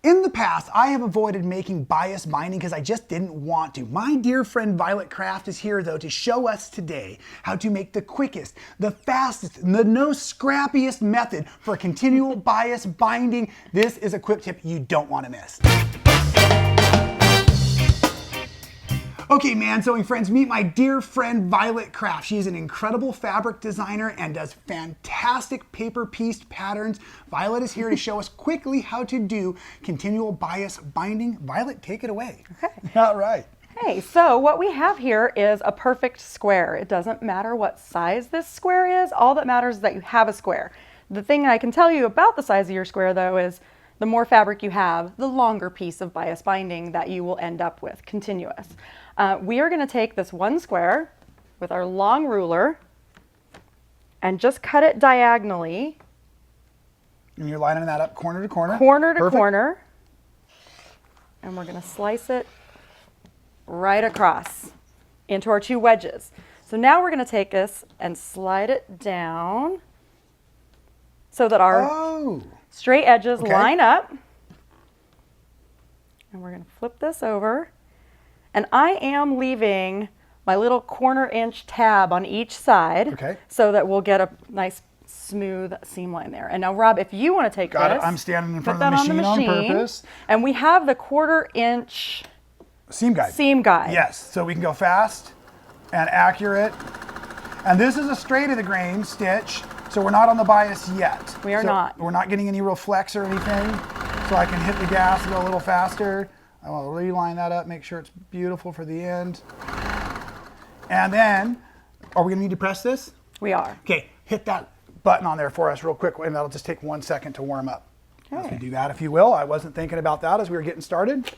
In the past, I have avoided making bias binding because I just didn't want to. My dear friend Violet Craft is here though to show us today how to make the quickest, the fastest, the no scrappiest method for continual bias binding. This is a quick tip you don't want to miss. Okay, man sewing friends, meet my dear friend Violet Craft. She is an incredible fabric designer and does fantastic paper pieced patterns. Violet is here to show us quickly how to do continual bias binding. Violet, take it away. Okay. All right. Hey, so what we have here is a perfect square. It doesn't matter what size this square is. All that matters is that you have a square. The thing I can tell you about the size of your square though is the more fabric you have, the longer piece of bias binding that you will end up with, continuous. We are going to take this one square with our long ruler and just cut it diagonally. And you're lining that up corner to corner? Corner to Perfect. corner. And we're going to slice it right across into our two wedges. So now we're going to take this and slide it down so that our straight edges line up. And we're going to flip this over. And I am leaving my little 1/4 inch tab on each side so that we'll get a nice smooth seam line there. And now Rob, if you want to take this, I'm standing in front of the machine on purpose. And we have the 1/4 inch seam guide. Yes, so we can go fast and accurate. And this is a straight of the grain stitch, so we're not on the bias yet. We are not. We're not getting any real flex or anything, so I can hit the gas and go a little faster. I will reline that up, make sure it's beautiful for the end. And then, are we gonna need to press this? We are. Okay, hit that button on there for us real quick, and that'll just take 1 second to warm up. Okay. As we do that, if you will. I wasn't thinking about that as we were getting started.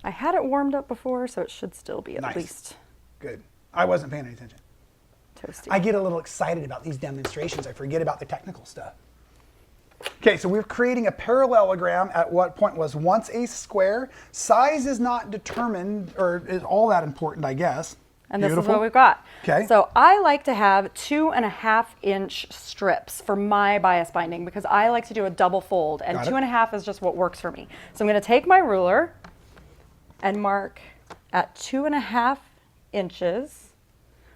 I had it warmed up before, so it should still be at least. Good. I wasn't paying any attention. Toasty. I get a little excited about these demonstrations. I forget about the technical stuff. Okay, so we're creating a parallelogram at what point was once a square. Size is not determined or is all that important, I guess. And this is what we've got. Okay. So I like to have 2.5 inch strips for my bias binding because I like to do a double fold, and 2.5 is just what works for me. So I'm going to take my ruler and mark at 2.5 inches.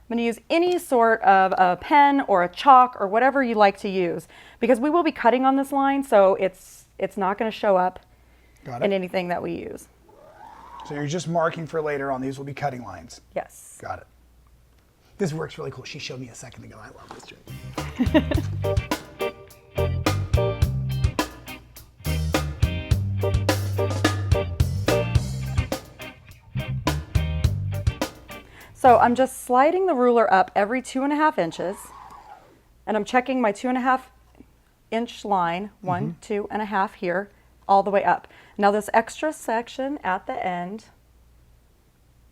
I'm going to use any sort of a pen or a chalk or whatever you like to use because we will be cutting on this line, so it's not going to show up in anything that we use. So you're just marking for later on. These will be cutting lines. Yes. Got it. This works really cool. She showed me a second ago. I love this trick. So I'm just sliding the ruler up every 2.5 inches, and I'm checking my 2.5 inch line, 1, 2.5 here, all the way up. Now this extra section at the end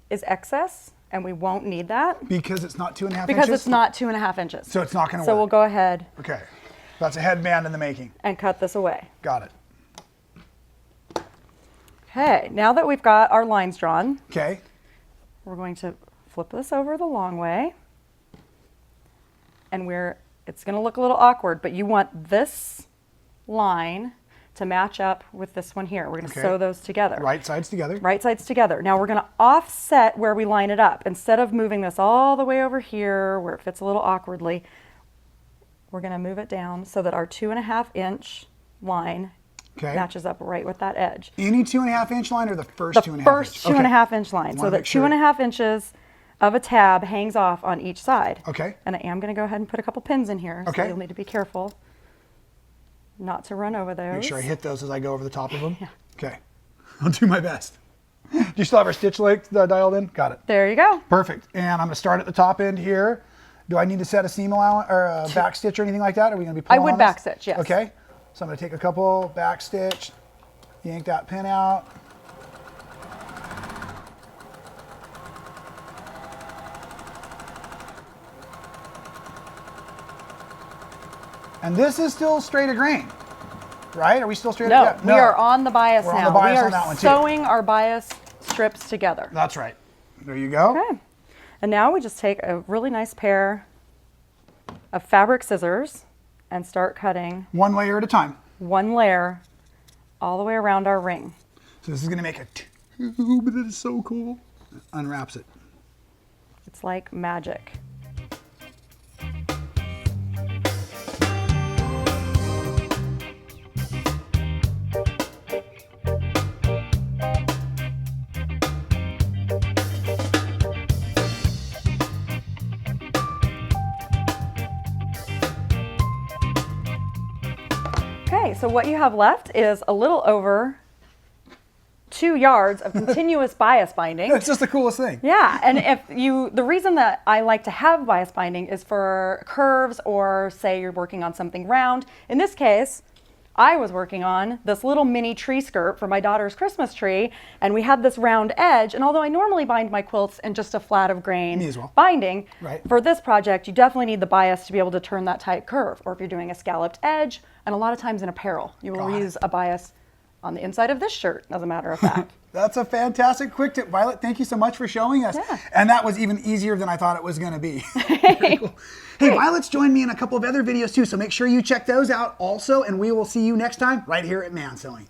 is excess, and we won't need that. Because it's not 2.5 inches? Because it's not 2.5 inches. So it's not going to work. So we'll go ahead. Okay. That's a headband in the making. And cut this away. Got it. Okay, now that we've got our lines drawn, we're going to flip this over the long way, and it's going to look a little awkward, but you want this line to match up with this one here. We're going to sew those together. Right sides together. Right sides together. Now we're going to offset where we line it up. Instead of moving this all the way over here where it fits a little awkwardly, we're going to move it down so that our 2.5 inch line matches up right with that edge. Any 2.5 inch line or the first 2.5 inch? The first 2.5 inch line. So that 2.5 inches of a tab hangs off on each side. And I am going to go ahead and put a couple pins in here. So you'll need to be careful not to run over those. Make sure I hit those as I go over the top of them. Okay. I'll do my best. Do you still have our stitch length dialed in? Got it. There you go. Perfect. And I'm going to start at the top end here. Do I need to set a seam allowance or a back stitch or anything like that? Are we going to be pulling I would on back this? stitch, yes. Okay. So I'm going to take a couple back stitch, yank that pin out. And this is still straight of grain, right? Are we still straight? No, we are on the bias now. On the bias we are on that one too. sewing our bias strips together. That's right. There you go. Okay. And now we just take a really nice pair of fabric scissors and start cutting. One layer at a time. One layer all the way around our ring. So this is gonna make a tube that is so cool. Unwraps it. It's like magic. Okay, so what you have left is a little over 2 yards of continuous bias binding. It's just the coolest thing. Yeah, and the reason that I like to have bias binding is for curves, or say you're working on something round. In this case, I was working on this little mini tree skirt for my daughter's Christmas tree, and we had this round edge, and although I normally bind my quilts in just a flat of grain Me as well. binding, Right. for this project you definitely need the bias to be able to turn that tight curve, or if you're doing a scalloped edge, and a lot of times in apparel, you will use a bias on the inside of this shirt, as a matter of fact. That's a fantastic quick tip, Violet. Thank you so much for showing us. Yeah. And that was even easier than I thought it was going to be. Very cool. Hey, Violet's joined me in a couple of other videos too, so make sure you check those out also, and we will see you next time right here at Man Sewing.